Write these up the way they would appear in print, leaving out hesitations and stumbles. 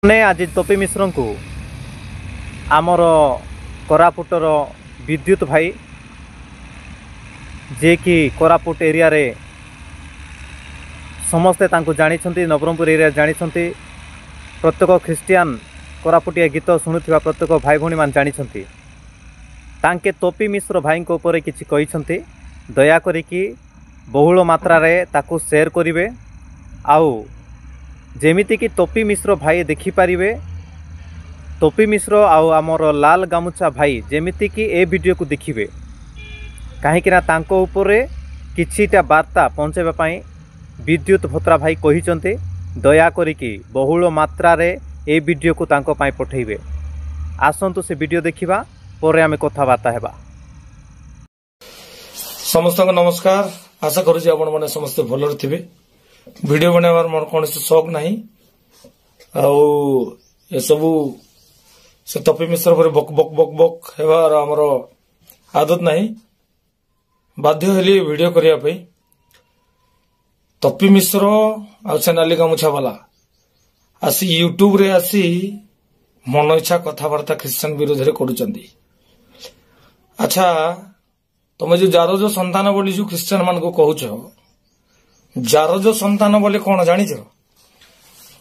ने आज टोपी मिश्र को आमर कोरापुटर विद्युत भाई जे कि कोरापुट एरिया रे समस्ते जानी नवरंगपुर एरिया जानी प्रत्येक ख्रीस्टियान कोरापुटिया गीत शुणुवा प्रत्येक भाई भौणी मान जानी तांके टोपी मिश्र भाई उपर किसी कही दया करिकी बहुल मात्रा रे ताकू शेयर करिवे आउ जेमिति कि टोपी मिश्र भाई देखिपारे टोपी मिश्र आउ आमर लाल गामुछा भाई जेमिति कि ए वीडियो को देखिए कहीं तांको उपरे किछिटा वार्ता पहुँचाइबापी विद्युत भोत्रा भाई कहिचंते दया करिकी बहुल मात्रा रे ए वीडियो को तांको पाई पठेइबे। आसंतु से वीडियो देखिबा परे आमे कथाबार्ता हेबा। समस्त नमस्कार। आशा करूँ आपण मैंने समस्त भलर थे। वीडियो बनावर मोर कौन शौक ना ये सबू से टोपी मिश्र पर बक बक बक बक हेबार आमर आदत नहीं बाध्य हेली वीडियो करने टोपी मिश्र आ से नाली गामुछा वाला आसी यूट्यूब रे आसी मन इच्छा कथबार्ता ख्रीस्टान विरोध में करुचंदी। अच्छा तुम जो जार जो संतान बोली जो ख्रीस्टान मान को कहूच जार जो संतान बोले कौन जानी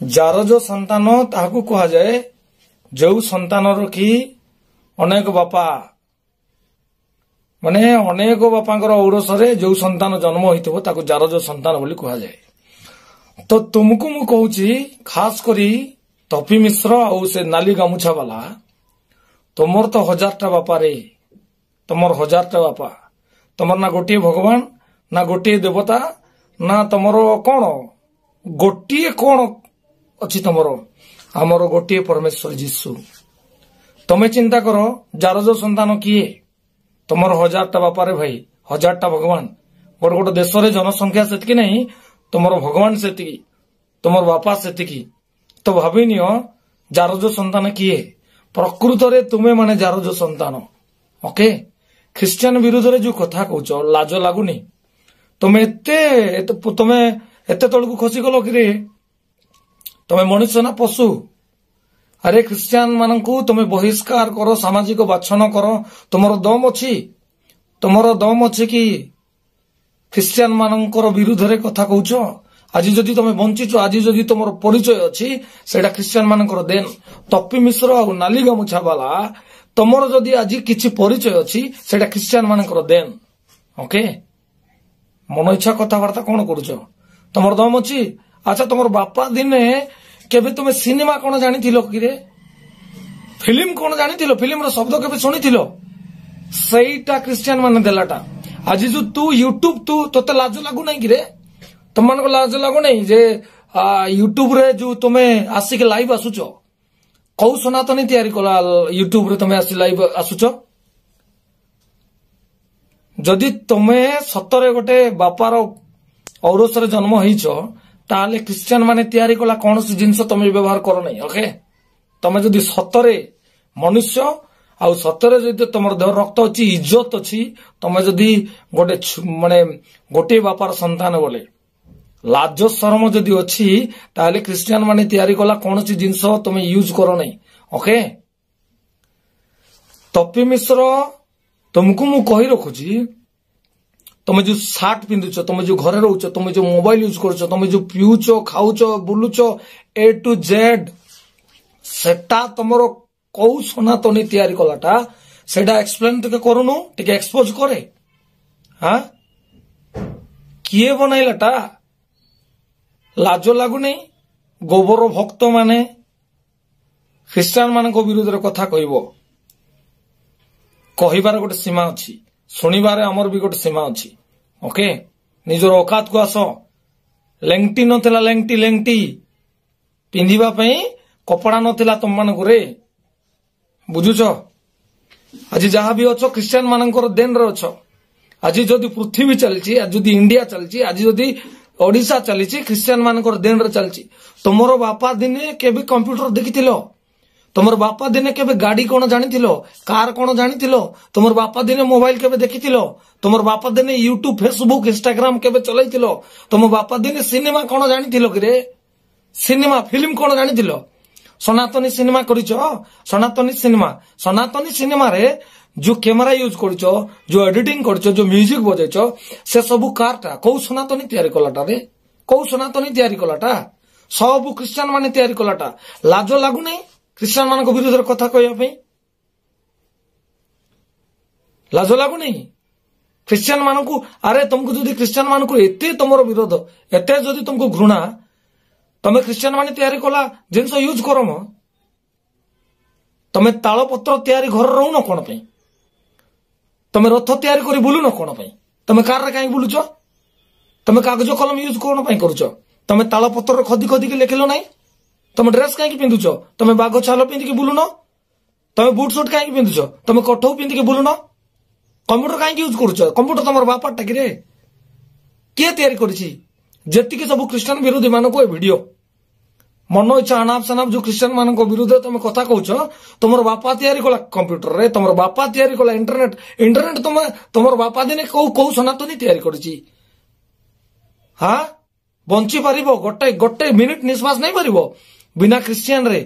जार जो संतान ताकू कहा जाए जो संतान की अनेक बापा माने अनेक बापांकर औरसरे जो संतान जन्म होता जार जो संतान बोली कहा जाए। तो तुमको मु कहूची खास करी टोपी मिश्र और से नाली गामुछा वाला तुमर तो 1000टा बापा रे तुमर 1000टा बापा तुमर ना गोटे भगवान ना गोटे देवता ना तुमर कौन गोटे कौन अच्छी तुमर आमर गोटे परमेश्वर जीशु। तुम्हें चिंता करो जार जो संतान किए तुमर 1000टा बापा रे भाई 1000टा भगवान गोटे गोटे देश रे जनसंख्या सेतकी नहीं तुमर भगवान सेतिकी तुमर बापा सेतिकी। तो भाभी नियो जार जो संतान किए प्रकृत रे तुम्हें माने जार जो संतान ओके ख्रीस्टियन विरोध रे जो कथा कहूच लाज लगुनी तुम्हें एते तल को खसी गल कि तुम्हें मनुष्य ना पशु। अरे ख्रीस्टियन मान को तुम्हें बहिष्कार करो सामाजिक बाछन करो तुमर दम अच्छी कि ख्रीस्टियन मानकर विरुद्ध रे कथा कहूच। आज जदि तुम बंचीच आज जदि तुम परिचय अच्छी सेटा ख्रीस्टियन मानकर देन टोपी मिश्र और नाली गामुछा वाला तुमर जदि आज किछि परिचय अच्छी सेटा ख्रीस्टियन मानकर देन ओके मन इच्छा कथबार्ता कौन करुच तुमर दम अच्छी। अच्छा तुम बापा दिने केबे तुम सिनेमा कौन जानी कि फिल्म कौन जानी फिल्म शब्द केबे शुणी सहीटा ख्रीस्टियन मान देलाटा। आज जो तू यूट्यूब तू तोते लाज लागू नहीं कि तुम मान लाज लागू नहीं जे यूट्यूब रे जो तुम्हें आसिक लाइव आसुच कौ सनातनी तैयारी कला यूट्यूब रे तुम्हें आसी लाइव आसुच जदि तुम्हें सतरे गोटे बापार औरसरे जन्म होइछ ताले ख्रीस्टियन माने तैयारी कला कौन सी जिनस तुम्हें व्यवहार कर नहीं ओके। तुम्हें जदि सतरे मनुष्य आउ सतरे जदि तुम देह रक्त अच्छी इज्जत अच्छी तुम जदि गोटे माने गोटे बापार संतान बोले लाज शरम जदि अच्छी ताले ख्रीस्टियन माने तैयारी कला कौन सी जिनस तुम यूज कर नहीं ओके। टोपी मिश्र तुमको मु कही रखुची तुम जो सार्ट पिंधुच तुम जो घरे रोच तुम जो मोबाइल यूज करुच तुम जो पीऊच खाऊच बुलुच ए टू जेड सेटा तुमर कौ सनातनी तैयारी कलाटा सेटा एक्सप्लेन टिके करूनु टिके एक्सपोज करे हाँ किए बनैलाटा लाज लागु नहीं। गोबर भक्त माने ख्रीस्टान मान विरोध रे कथा कहबार गोटे सीमा अच्छी शुणिबार आमर भी गोटे सीमा अच्छी ओके। निजर औकात को आस लेंगटी नथिला लेंगटी पिंधिबा पई कपड़ा नथिला तुम मान रे बुझुच। आज जहाँ भी अच्छो ख्रीस्टियन मानकर देन रे अच्छो आज जदि पृथ्वी चलची आज जदि इंडिया चलची आज जदि ओडिशा चली ख्रीस्टियन मानकर देन रे चलची। तुमर बापा दिने केबे कंप्यूटर देखिथिलो तुमर बापा दिने केबे गाड़ी कौन जानिथिलो कार कौन जानिथिलो तुमर बापा दिने मोबाइल केबे देखिथिलो तुमर बापा दिने यूट्यूब फेसबुक इंस्टाग्राम केबे चलैथिलो तुम बापा दिने सिनेमा कौन जानिथिलो कि सिनेमा फिल्म कौन जानिथिलो ସନାତନୀ ସିନେମା କରିଛ ସନାତନୀ ସିନେମାରେ जो कैमेरा यूज कर जो एडिटिंग कर जो म्यूजिक बजाइच से सब कारटा कौ सनातनी तैयारी कलाटा रे कौ सनातनी तैयारी कलाटा सब क्रिश्चियन माने तैयारी कलाटा लाज लागु नहीं क्रिश्चियन मान विरोध कथा कहवाई लाज लागु नहीं क्रिश्चियन मान को अरे तुमको जदि क्रिश्चियन मान को एते तुमर विरोध एते जदि तुमको घृणा तमे क्रिश्चियन माने तैयारी कला जिनस यूज करम तमे ताल पत्र तैयारी घर रहून कौन पे तमे रथ तैयारी करी बुलुन कौन पे तमे कार रे काई बुलुच तमे कागज कलम यूज कौन पे करूच तमे ताल पत्र खदी खदी के लिखिलो नाही तमे ड्रेस काई पिंदुच तमे बाग छाल पिंदी के बुलुन तमे बूट सूट काई पिंदुच तमे कठौ पिंदी के बुलुन कंप्यूटर काई यूज करूच कंप्यूटर तमर बापा टाकी रे के तैयारी करिछि जेति के सब क्रिश्चियन विरोधी मानको ए वीडियो मन इच्छा अनाप शनाप जो क्रिश्चियन मान विरुद्ध तुम कथा कौच तुम बापा तैयारी कला कंप्यूटर रे तुम बापा तैयारी कला इंटरनेट तुम बापा दिने कौ सनातनी तैयारी करिछि हाँ बंची पारिबो गोटे मिनिट निश्वास नहीं पारिबो बिना क्रिश्चियन रे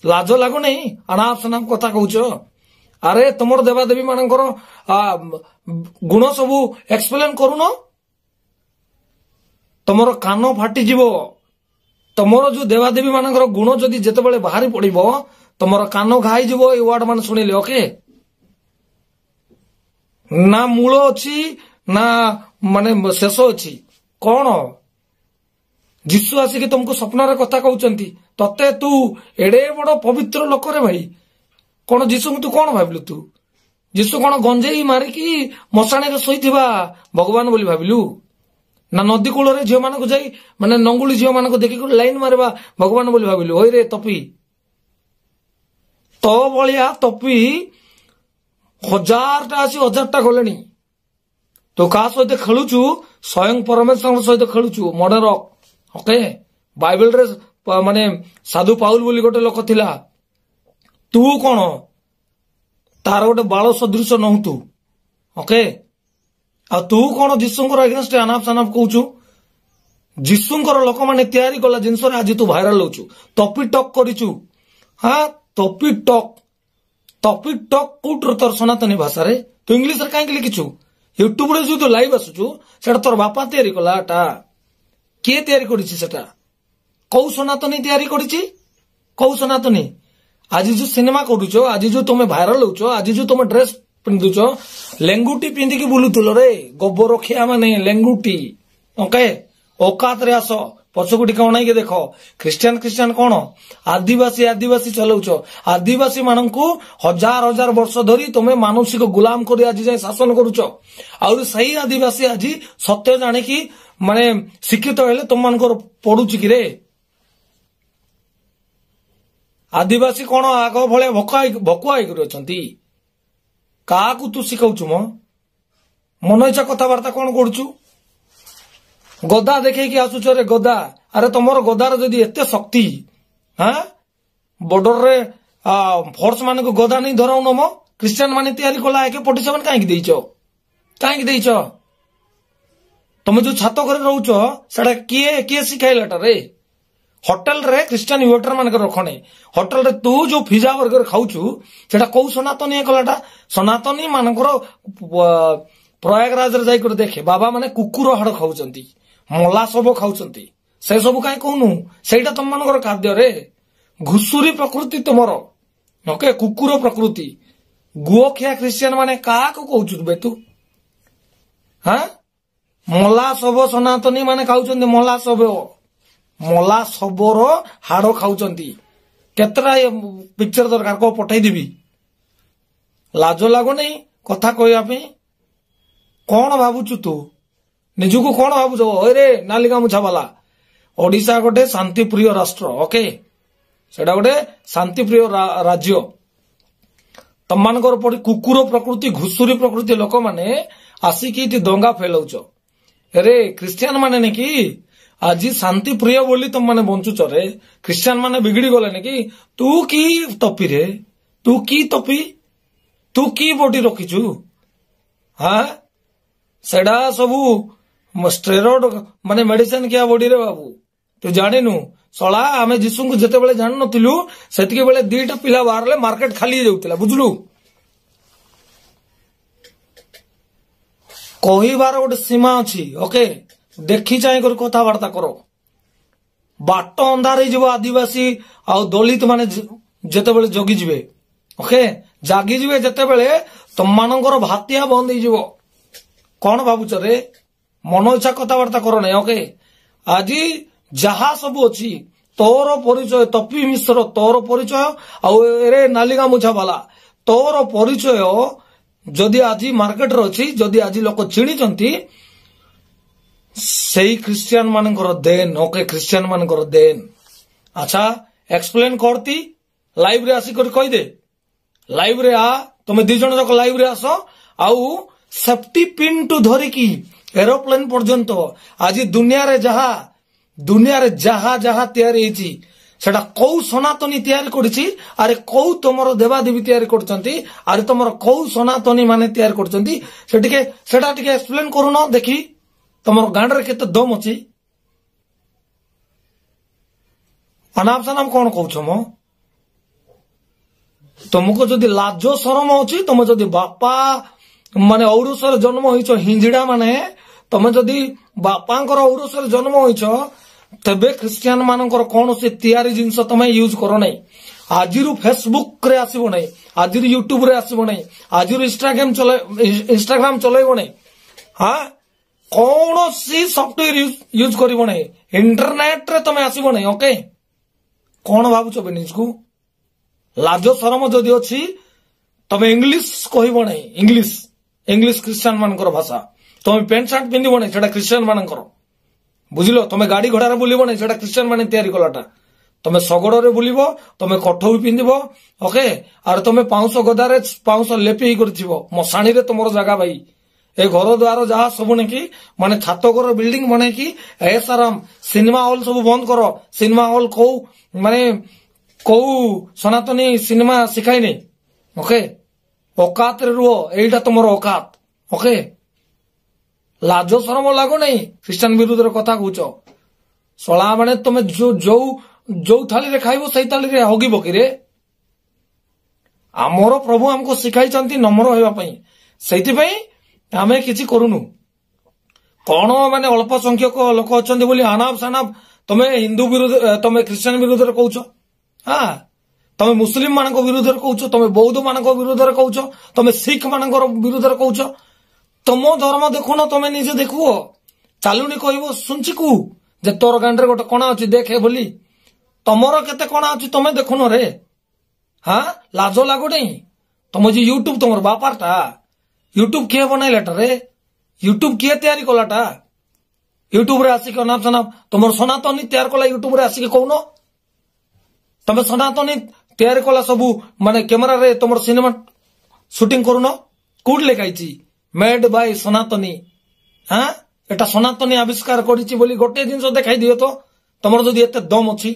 लाज लागु नहीं अनाप शनाप कथा कौच अरे तुम देवादेवी मानकर गुण सबू एक्सप्लेन करूनो तुमर कान फाटी जीवो तुमर जो देवादेवी मानकर गुण जदि जेतेबेले बाहरी पड़िबो तुमर कान घाई जीवो ए वर्ड मान सुनिले ओके ना मूल अछि ना माने शेष अछि कोन जिसु आसिक तुमको स्वप्न रे कथा कहउचंती तते तू एडे बड़ पवित्र लोक रे भाई कोन जिसु तू कोन भाबिलु तू जिसु कोन गंजेई मारी की मसाणे रे सोईथिबा भगवान बोली भाबिलु ना नदी कूल झील मान को जाई माने नंगुली झील मान को देखी लाइन मारवा भगवान बोली भाविलु ओई रे तपी तो बलिया तपी 1000टा आसी 1000टा गलेनी तो का सहित खेलुचु स्वयं परमेश्वर सहित खेलुचु मर्डर ओके बाइबल रे माने साधु पाउल बोली गोटे लोक थिला तू कोन तार गोटे बाल सदृश नहु तू ओके आ तू कौन जीशुंकर अगेंस्ट अनाप शनाप कहूचु जीशुंकर लोक माने तैयारी कला जिनस आज तू भाइराल होचु टॉपिक टॉक करिचु हाँ टॉपिक टॉक कोटर तोर सनातनी भाषा रे तू इंग्लिश रे काहे लिखिचु यूट्यूब रे जो तो लाइव आसुचु सेटा तोर बापा तैयारी कलाटा के तैयारी करिछि सेटा कौ सनातनी तैयारी करिछि कौ सनातनी आज जो सिनेमा करूचो आज जो तुम भाइराल होचो आज जो तुम ड्रेस पिंधुच लेंगुटी पिंधिकी बुलुल रे गोबर खिया माने लेंगुटी ओके औकात रे आस पछकु टिके अणाई के देख क्रिश्चियन कौन आदिवासी चलाउच आदिवासी मानकू 1000 वर्ष धरी तुम्हें मानसिक गुलाम कर आज जाए शासन करुच आउर सही आदिवासी आज सत्य जाने की माने शिक्षित हेले तुम मानकर पड़ुची कि रे आदिवासी कौन आग भाया भकुआ होती क्या तू शिखाऊचु मो मन इच्छा कथबार्ता कौन करुचु गदा देखी आसुच रे गदा अरे तुमर गदार जदि एते शक्ति हाँ बॉर्डर रे फोर्स मान को गदा नहीं धराउन मो क्रिश्चियन माने तैयारी कला AK-47 कहीं देइच तुम जो छात घर रोच सेटा किए शिखाइलाटा रे होटल रे क्रिश्चियन वेटर मान रखने होटल रे तू जो पिज्जा बर्गर खाऊचु सेटा कौ सनातनी कलाटा सनातनी मानकर प्रयागराज रे जाई कर देखे बाबा माने कुकुर हाड़ खाऊचंती मला सब खाऊचंती से सब काहे कहनु सेटा तुम मानकर खाद्य रे घुसुरी प्रकृति तुमर ओके कुकुर प्रकृति गुओखिया क्रिश्चियन माने का को कहउचु बे तू हां मला सब सनातनी माने खाऊचंती मला सबोर हाड़ खाऊचंती केतरा पिक्चर दरकार को पठाई देबी लाज लागो नहीं कथा कहया कौन भावुचु तू निजुको कौन भावुच रे नाली गामुछा वाला ओडिशा गोटे शांतिप्रिय राष्ट्र ओके सेटा गोटे शांतिप्रिय राज्य तम मानकर पड़ी कुकुर प्रकृति घुसुरी प्रकृति लोक माने आसिकी दंगा फैलाउच रे क्रिश्चियन माने ने कि आज शांति प्रिय बोली तुम माने बंचुच रे क्रिश्चियन माने बिगड़ी गले कि तू की तपी रे तू की बॉडी रखिचु हाँ सेडा सबू स्टेरॉइड माने मेडिसिन किया बॉडी रे बाबू तू जानिनु ଶଳା ଆମେ ଯୀଶୁଙ୍କୁ ଯେତେବେଳେ ଜାଣିନଥିଲୁ ସେତିକି ବେଳେ 2ଟା ପିଲା ବାହାରିଲେ ମାର୍କେଟ ଖାଲି ହେଇଯାଉଥିଲା ବୁଝିଲୁ। କହିବାର ଗୋଟେ ସୀମା ଅଛି। ଓକେ, ଦେଖି ଚାହିଁ କରି କଥାବାର୍ତ୍ତା କର। ବାଟ ଅନ୍ଧାର ହେଇଯିବ ଆଦିବାସୀ ଆଉ ଦଳିତ ମାନେ ଯେତେବେଳେ ଜଗିଯିବେ। ଓକେ, ଜାଗିଯିବେ ଯେତେବେଳେ ତମମାନଙ୍କର ଭାତିଆ ବନ୍ଦ ହେଇଯିବ। କଣ ଭାବୁଛ ରେ? ମନ ଇଚ୍ଛା କଥାବାର୍ତ୍ତା କର ନାହିଁ। ଓକେ, ଆଜି ଯାହା ସବୁ ଅଛି ତୋର ପରିଚୟ ତପି ମିଶ୍ର, ତୋର ପରିଚୟ ଆଉ ଏରେ ନାଲି ଗାମୁଛା ବାଲା, ତୋର ପରିଚୟ ଯଦି ଆଜି ମାର୍କେଟରେ ଅଛି, ଯଦି ଆଜି ଲୋକ ଚିଣିଛନ୍ତି, ସେଇ ଖ୍ରୀଷ୍ଟିଆନ ମାନଙ୍କର ଦେନ। ଓକେ, ଖ୍ରୀଷ୍ଟିଆନ ମାନଙ୍କର ଦେନ। ଆଚ୍ଛା, ଏକ୍ସପ୍ଲେନ କରତି ଲାଇଭରେ ଆସିକରି କହିଦେ। ଲାଇଭରେ ଆ, ତମେ 2 ଜଣ ଯାକ ଲାଇଭରେ ଆସ। ଆଉ ସେଫ୍ଟି ପିନ୍ ଟୁ ଧରିକି ଏରୋପ୍ଲେନ ପର୍ଯ୍ୟନ୍ତ ଆଜି ଦୁନିଆରେ ଯାହା ଯାହା ତିଆରି ହେଇଛି ସେଟା କୋଉ ସନାତନୀ ତିଆରି କରିଛି, ଆରେ କୋଉ ତମର ଦେବାଦେବୀ ତିଆରି କରୁଛନ୍ତି, ଆରେ ତମର କୋଉ ସନାତନୀ ମାନେ ତିଆରି କରୁଛନ୍ତି, ସେଟା ଟିକେ ଏକ୍ସପ୍ଲେନ କରୁନ ଦେଖି। ତମର ଗାଁରେ କେତେ ଦମ ଅଛି? ଅନାପ ସନାପ କଣ କହୁଛ ମ? ତମକୁ ଯଦି ଲାଜ ସରମ ଅଛି, ତମେ ଯଦି ବାପା ମାନେ ଔରସରେ ଜନ୍ମ ହେଇଛ ହିଞ୍ଜିଡା ମାନେ, ତମେ ଯଦି ବାପାଙ୍କର ଔରସରେ ଜନ୍ମ ହେଇଛ, ତେବେ ଖ୍ରୀଷ୍ଟିଆନ ମାନଙ୍କର କୌଣସି ତିଆରି ଜିନିଷ ତମେ ୟୁଜ କର ନାହିଁ। ଆଜିରୁ ଫେସବୁକ ରେ ଆସିବ ନାହିଁ, ଆଜିରୁ ୟୁଟ୍ୟୁବ ରେ ଆସିବ ନାହିଁ, ଆଜିରୁ ଇନଷ୍ଟାଗ୍ରାମ ଚଲେଇବ ନାହିଁ। ହଁ, କୌଣସି ସଫ୍ଟୱେର ୟୁଜ କରିବ ନାହିଁ, ଇଣ୍ଟରନେଟରେ ତମେ ଆସିବ ନାହିଁ। ଓକେ, କଣ ଭାବୁଛ ବେ ନିଜକୁ? ଲାଜ ସରମ ଯଦି ଅଛି ତମେ ଇଂଲିଶ କହିବ ନାହିଁ। ଇଂଲିଶ ଖ୍ରୀଷ୍ଟିଆନ ମାନଙ୍କର ଭାଷା। ତମେ ପ୍ୟାଣ୍ଟ ସାର୍ଟ ପିନ୍ଧିବ ନାହିଁ, ସେଟା ଖ୍ରୀଷ୍ଟିଆନ ମାନଙ୍କର। ବୁଝିଲ? ତମେ ଗାଡି ଘୋଡାରେ ବୁଲିବ ନାହିଁ, ସେଟା ଖ୍ରୀଷ୍ଟିଆନ ମାନେ ତିଆରି କଲାଟା। ତମେ ଶଗଡ଼ରେ ବୁଲିବ, ତମେ କଠ ବି ପିନ୍ଧିବ। ଓକେ, ଆଉ ତମେ ପାଉଁଶ ଗଦାରେ ପାଉଁଶ ଲେପି ହେଇ କରିଥିବ। ମଶାଣିରେ ତମର ଜାଗା ଭାଇ। ଏ ଘର ଦ୍ୱାର ଯାହା ସବୁ ନେଇକି ମାନେ ଛାତ ଘର ବିଲ୍ଡିଂ ବନେଇକି ଏସାରାମ ସିନେମା ହଲ ସବୁ ବନ୍ଦ କର। ସିନେମା ହଲ କୋଉ ସନାତନୀ ସିନେମା ଶିଖାଇନି। ଓକେ, ଅକାତରେ ରୁହ, ଏଇଟା ତମର ଅକାତ। ଓକେ, ଲାଜ ସରମ ଲାଗୁନାହିଁ ଖ୍ରୀଷ୍ଟିଆନ ବିରୁଦ୍ଧରେ କଥା କହୁଛ। ଶଳା ମାନେ ତମେ ଯୋଉ ଥାଳିରେ ଖାଇବ ସେଇ ଥାଳିରେ ହଗିବ କିରେ? ଆମର ପ୍ରଭୁ ଆମକୁ ଶିଖାଇଛନ୍ତି ନମ୍ର ହେବା ପାଇଁ, ସେଇଥିପାଇଁ ଆମେ କିଛି କରୁନୁ। କଣ ମାନେ ଅଳ୍ପ ସଂଖ୍ୟକ ଲୋକ ଅଛନ୍ତି ବୋଲି ଆନାପ ସାନାପ ତମେ ହିନ୍ଦୁ ବିରୁଦ୍ଧ, ତମେ ଖ୍ରୀଷ୍ଟିଆନ ବିରୁଦ୍ଧରେ କହୁଛ। ହଁ, ତମେ ମୁସଲିମ ମାନଙ୍କ ବିରୁଦ୍ଧରେ କହୁଛ, ତମେ ବୌଦ୍ଧ ମାନଙ୍କ ବିରୁଦ୍ଧରେ କହୁଛ, ତମେ ଶିଖ ମାନଙ୍କର ବିରୁଦ୍ଧରେ କହୁଛ। ତମ ଧର୍ମ ଦେଖୁନ, ତମେ ନିଜେ ଦେଖୁଅ। ଚାଲୁନି କହିବ ଶୁଞ୍ଚିକୁ ଯେ ତୋର ଗାଣ୍ଡରେ ଗୋଟେ କଣା ଅଛି ଦେଖେ ବୋଲି। ତମର କେତେ କଣା ଅଛି ତମେ ଦେଖୁନ ରେ। ହଁ, ଲାଜ ଲାଗୁନି? ତମ ଯେ ୟୁଟ୍ୟୁବ ତମର ବାପାରଟା। ୟୁଟ୍ୟୁବ କିଏ ବନାଇଲାଟା ରେ? ୟୁଟ୍ୟୁବ କିଏ ତିଆରି କଲାଟା? ୟୁଟ୍ୟୁବରେ ଆସିକି ଅନାପ ସନାପ ତମର ସନାତନୀ ତିଆରି କଲା। ୟୁଟ୍ୟୁବରେ ଆସିକି କହୁନ ତମେ ସନାତନୀ ତିଆରି କଲା ସବୁ ମାନେ କ୍ୟାମେରାରେ ତମର ସିନେମା ସୁଟିଂ କରୁନ। କୋଉଠି ଲେଖା ହେଇଛି ମେଡ ବାଇ ସନାତନୀ? ହଁ, এটা ସନାତନୀ ଆବିଷ୍କାର କରିଛି ବୋଲି ଗୋଟେ ଜିନିଷ ଦେଖାଇ ଦିଅ ତ, ତମର ଯଦି ଏତେ ଦମ ଅଛି।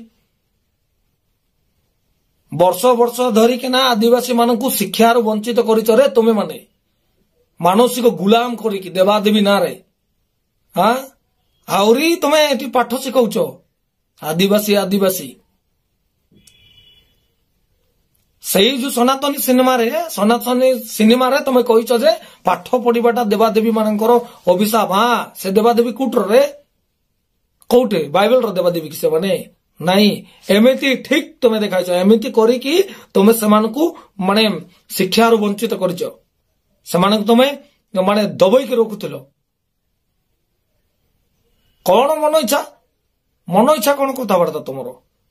ବର୍ଷ ବର୍ଷ ଧରିକିନା ଆଦିବାସୀ ମାନଙ୍କୁ ଶିକ୍ଷାରୁ ବଞ୍ଚିତ କରିଛ ରେ ତୁମେ ମାନେ, ମାନସିକ ଗୁଲାମ କରିକି ଦେବାଦେବୀ ନାଁରେ। ହଁ, ଆହୁରି ତମେ ଏଠି ପାଠ ଶିଖଉଛ ଆଦିବାସୀ। ସେଇ ଯୋଉ ସନାତନୀ ସିନେମାରେ ତମେ କହିଛ ଯେ ପାଠ ପଢିବାଟା ଦେବାଦେବୀ ମାନଙ୍କର ଅଭିଶାପ। ହଁ, ସେ ଦେବାଦେବୀ କୋଉଟରେ? କୋଉଠି ବାଇବେଲର ଦେବାଦେବୀ କି ସେମାନେ? ନାଇଁ, ଏମିତି ଠିକ ତମେ ଦେଖାଇଛ। ଏମିତି କରିକି ତମେ ସେମାନଙ୍କୁ ମାନେ ଶିକ୍ଷାରୁ ବଞ୍ଚିତ କରିଛ। ସେମାନଙ୍କୁ ତମେ ମାନେ ଦବେଇକି ରଖୁଥିଲ। କଣ ମନ ଇଚ୍ଛା କଣ କଥାବାର୍ତ୍ତା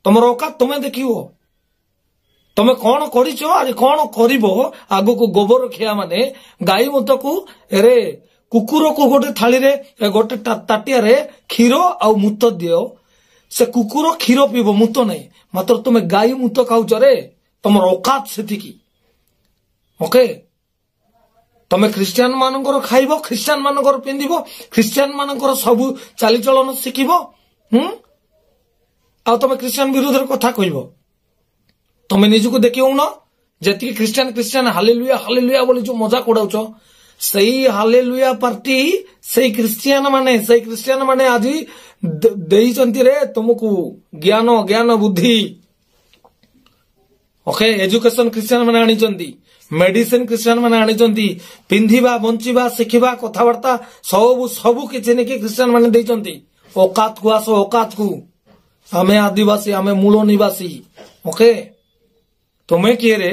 ତମର ଅକାତ ତମେ ଦେଖିବ। ତମେ କଣ କରିଛ, ଆରେ କଣ କରିବ ଆଗକୁ? ଗୋବର ଖିଆ ମାନେ ଗାଈ ମତକୁ କୁକୁରକୁ ଗୋଟେ ଥାଳିରେ ଗୋଟେ ତାଟିଆରେ କ୍ଷୀର ଆଉ ମୁତ ଦିଅ। ସେ କୁକୁର କ୍ଷୀର ପିଇବ, ମୁତ ନାହିଁ। ମାତ୍ର ତମେ ଗାଈ ମୁତ ଖାଉଛ ରେ। ତମର ଅକାତ ସେତିକି। ଓକେ, ତମେ ଖ୍ରୀଷ୍ଟିଆନ ମାନଙ୍କର ଖାଇବ, ଖ୍ରୀଷ୍ଟିଆନ ମାନଙ୍କର ପିନ୍ଧିବ, ଖ୍ରୀଷ୍ଟିଆନ ମାନଙ୍କର ସବୁ ଚାଲିଚଳନ ଶିଖିବ। ଆଉ ତମେ ଖ୍ରୀଷ୍ଟିଆନ ବିରୁଦ୍ଧରେ କଥା କହିବ। ତମେ ନିଜକୁ ଦେଖିଉନ ଯେତିକି ଖ୍ରୀଷ୍ଟିଆନ ହାଲେଲୁୟା ବୋଲି ଯୋଉ ମଜାକ ଉଡାଉଛ, ସେଇ ହାଲେଲୁୟା ପାର୍ଟି ସେଇ ଖ୍ରୀଷ୍ଟିଆନ ମାନେ ଆଜି ଦେଇଛନ୍ତି ରେ ତୁମକୁ ଜ୍ଞାନ ଜ୍ଞାନ ବୁଦ୍ଧି। ଓକେ, ଏଜୁକେସନ ଖ୍ରୀଷ୍ଟିଆନ ମାନେ ଆଣିଛନ୍ତି, ମେଡିସିନ ଖ୍ରୀଷ୍ଟିଆନ ମାନେ ଆଣିଛନ୍ତି, ପିନ୍ଧିବା ବଞ୍ଚିବା ଶିଖିବା କଥାବାର୍ତ୍ତା ସବୁ କିଛି ନେଇକି ଖ୍ରୀଷ୍ଟିଆନ ମାନେ ଦେଇଛନ୍ତି। ଓକାତକୁ ଆସ, ଓକାତକୁ। ଆମେ ଆଦିବାସୀ, ଆମେ ମୂଳ ନିବାସୀ। ଓକେ, ତୁମେ କିଏ ରେ?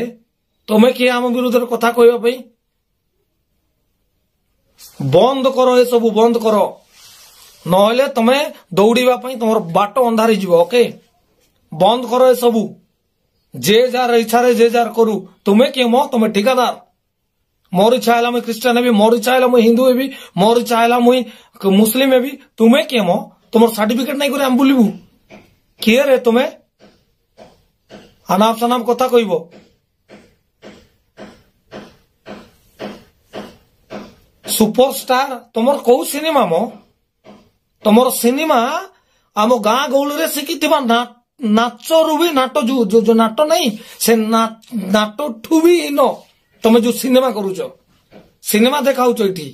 ତୁମେ କିଏ ଆମ ବିରୁଦ୍ଧରେ କଥା କହିବା ପାଇଁ? ବନ୍ଦ କର, ଏସବୁ ବନ୍ଦ କର, ନହେଲେ ତମେ ଦୌଡ଼ିବା ପାଇଁ ତମର ବାଟ ଅନ୍ଧାର ହେଇଯିବ। ଓକେ, ବନ୍ଦ କର ଏସବୁ। ଯେ ଯାହାର ଇଚ୍ଛାରେ ଯେ ଯାହାର କରୁ। ତୁମେ କିଏ ମ? ତୁମେ ଠିକାଦାର। ମୋର ଇଚ୍ଛା ହେଲା ମୁଁ ଖ୍ରୀଷ୍ଟିଆନ ହେବି, ମୋର ଇଚ୍ଛା ହେଲା ମୁଁ ହିନ୍ଦୁ ହେବି, ମୋର ଇଚ୍ଛା ହେଲା ମୁଁ ମୁସଲିମ ହେବି। ତୁମେ କିଏ ମ? ତୁମର ସାର୍ଟିଫିକେଟ ନାଇଁ କରି ଆମେ ବୁଲିବୁ? କିଏ ରେ ତୁମେ? ଆନାପ ସନାପ କଥା କହିବ। ସୁପରଷ୍ଟାର ତମର କୋଉ ସିନେମା ମ? ତମର ସିନେମା ଆମ ଗାଁ ଗହଳିରେ ଶିଖିଥିବା ନାଚରୁ ବି ନାଟ, ଯୋଉ ନାଟ ନାହିଁ ସେ ନାଟଠୁ ବି ନ ତମେ ଯୋଉ ସିନେମା କରୁଛ, ସିନେମା ଦେଖାଉଛ ଏଠି,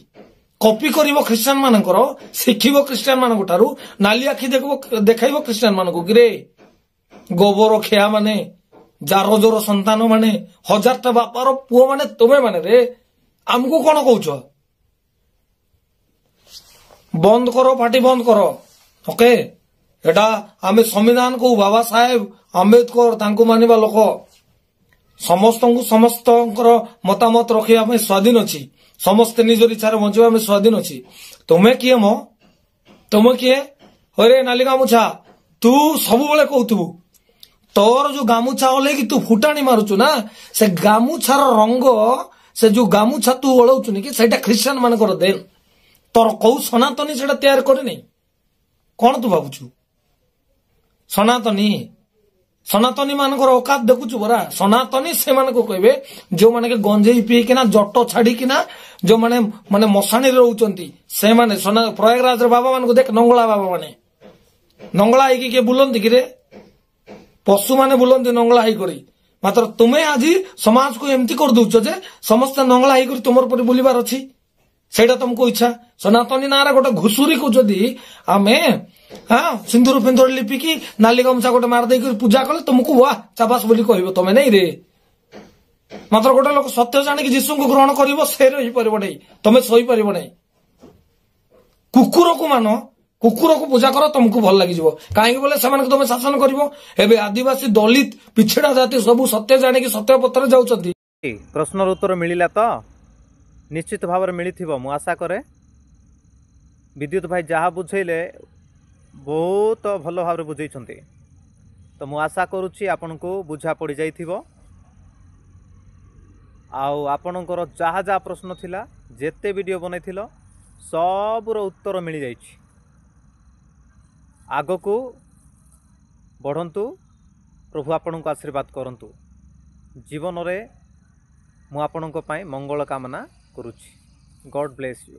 କପି କରିବ ଖ୍ରୀଷ୍ଟିଆନ ମାନଙ୍କର, ଶିଖିବ ଖ୍ରୀଷ୍ଟିଆନ ମାନଙ୍କ ଠାରୁ, ନାଲି ଆଖି ଦେଖାଇବ ଖ୍ରୀଷ୍ଟିଆନ ମାନଙ୍କୁ। କିରେ ଗୋବର ଖିଆ ମାନେ, ଜାରଜୋର ସନ୍ତାନ ମାନେ, 1000ଟା ବାପାର ପୁଅ ମାନେ ତୁମେ ମାନେ ରେ, ଆମକୁ କଣ କହୁଛ? ବନ୍ଦ କର, ପାର୍ଟି ବନ୍ଦ କର। ଓକେ, ଏଟା ଆମେ ସମ୍ବିଧାନକୁ, ବାବା ସାହେବ ଆମ୍ବେଦକର ତାଙ୍କୁ ମାନିବା ଲୋକ, ସମସ୍ତଙ୍କର ମତାମତ ରଖିବା ପାଇଁ ସ୍ୱାଧୀନ ଅଛି, ସମସ୍ତେ ନିଜର ଇଚ୍ଛାରେ ବଞ୍ଚିବା ପାଇଁ ସ୍ୱାଧୀନ ଅଛି। ତୁମେ କିଏ ମ? ତୁମେ କିଏ? ହରେ ନାଲି ଗାମୁଛା, ତୁ ସବୁବେଳେ କହୁଥିବୁ ତୋର ଯୋଉ ଗାମୁଛା ଓହ୍ଲେଇକି ତୁ ଫୁଟାଣି ମାରୁଛୁ ନା, ସେ ଗାମୁଛାର ରଙ୍ଗ, ସେ ଯୋଉ ଗାମୁଛା ତୁ ଓଳଉଛୁ କି, ସେଇଟା ଖ୍ରୀଷ୍ଟିଆନ ମାନଙ୍କର ଦେନ। ତୋର କୋଉ ସନାତନୀ ସେଟା ତିଆରି କରିନି? କଣ ତୁ ଭାବୁଛୁ? ସନାତନୀ ମାନଙ୍କର ଔକାତ ଦେଖୁଛୁ ପରା। ସନାତନୀ ସେମାନଙ୍କୁ କହିବେ ଯୋଉମାନେ କି ଗଞ୍ଜେଇ ପିଇକିନା, ଜଟ ଛାଡିକିନା, ଯୋଉମାନେ ମଶାଣୀରେ ରହୁଛନ୍ତି ସେମାନେ। ପ୍ରୟାଗରାଜର ବାବା ମାନଙ୍କୁ ଦେଖ, ନଙ୍ଗଳା ବାବା ମାନେ, ନଙ୍ଗଳା ହେଇକି କିଏ ବୁଲନ୍ତି କିରେ? ପଶୁମାନେ ବୁଲନ୍ତି ନଙ୍ଗଳା ହେଇକରି। ମାତ୍ର ତୁମେ ଆଜି ସମାଜକୁ ଏମିତି କରିଦଉଛ ଯେ ସମସ୍ତେ ନଙ୍ଗଳା ହେଇକରି ତୁମର ପରି ବୁଲିବାର ଅଛି। ସେଇଟା ତମକୁ ଇଚ୍ଛା। ସନାତନୀ ନାଁରେ ଗୋଟେ ଘୁଷୁରୀକୁ ଯଦି ଆମେ ସିନ୍ଦୁର ଫିନ୍ଦୁର ଲିପିକି ନାଲି ଗାମୁଛା ଗୋଟେ ମାରିଦେଇକି ପୂଜା କଲେ ତୁମକୁ ୱାହ ଚାବାସ ବୋଲି କହିବ, ତମେ ନାଇଁ ରେ। ମାତ୍ର ଗୋଟେ ଲୋକ ସତ୍ୟ ଜାଣିକି ଯୀଶୁଙ୍କୁ ଗ୍ରହଣ କରିବ, ସେ ରହିପାରିବ ନାହିଁ, ତମେ ସହିପାରିବ ନାହିଁ। କୁକୁରକୁ ମାନ, କୁକୁରକୁ ପୂଜା କର, ତମକୁ ଭଲ ଲାଗିଯିବ। କାହିଁକି ବୋଲେ ସେମାନଙ୍କୁ ତମେ ଶାସନ କରିବ। ଏବେ ଆଦିବାସୀ, ଦଳିତ, ପିଛଡ଼ା ଜାତି ସବୁ ସତ୍ୟ ଜାଣିକି ସତ୍ୟ ପଥରେ ଯାଉଛନ୍ତି। ପ୍ରଶ୍ନର ଉତ୍ତର ମିଳିଲା ତ? ନିଶ୍ଚିତ ଭାବରେ ମିଳିଥିବ ମୁଁ ଆଶା କରେ। ବିଦ୍ୟୁତ ଭାଇ ଯାହା ବୁଝେଇଲେ ବହୁତ ଭଲ ଭାବରେ ବୁଝେଇଛନ୍ତି, ତ ମୁଁ ଆଶା କରୁଛି ଆପଣଙ୍କୁ ବୁଝା ପଡ଼ିଯାଇଥିବ। ଆଉ ଆପଣଙ୍କର ଯାହା ଯାହା ପ୍ରଶ୍ନ ଥିଲା, ଯେତେ ଭିଡ଼ିଓ ବନେଇଥିଲ, ସବୁର ଉତ୍ତର ମିଳିଯାଇଛି। ଆଗକୁ ବଢ଼ନ୍ତୁ, ପ୍ରଭୁ ଆପଣଙ୍କୁ ଆଶୀର୍ବାଦ କରନ୍ତୁ। ଜୀବନରେ ମୁଁ ଆପଣଙ୍କ ପାଇଁ ମଙ୍ଗଳ କାମନା କରୁଛି। ଗଡ୍ ବ୍ଲେସ୍ ୟୁ।